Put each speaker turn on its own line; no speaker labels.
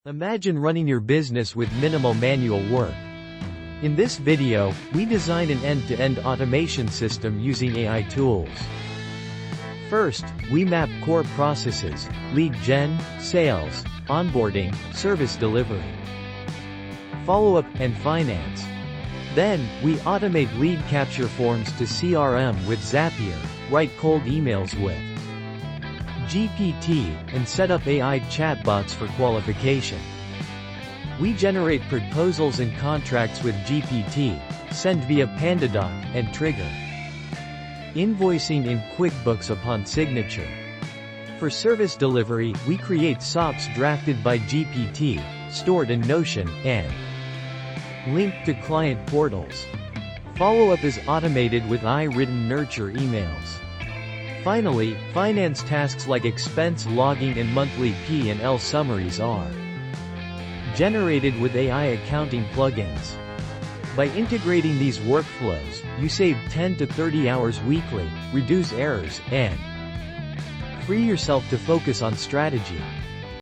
Imagine running your business with minimal manual work. In this video, we design an end-to-end automation system using AI tools. First, we map core processes: lead gen, sales, onboarding, service delivery, follow-up, and finance. Then, we automate lead capture forms to CRM with Zapier, write cold emails with GPT, and set up AI chatbots for qualification. We generate proposals and contracts with GPT, send via PandaDoc, and trigger invoicing in QuickBooks upon signature. For service delivery, we create SOPs drafted by GPT, stored in Notion, and linked to client portals. Follow-up is automated with AI-written nurture emails. Finally, finance tasks like expense logging and monthly P&L summaries are generated with AI accounting plugins. By integrating these workflows, you save 10 to 30 hours weekly, reduce errors, and free yourself to focus on strategy.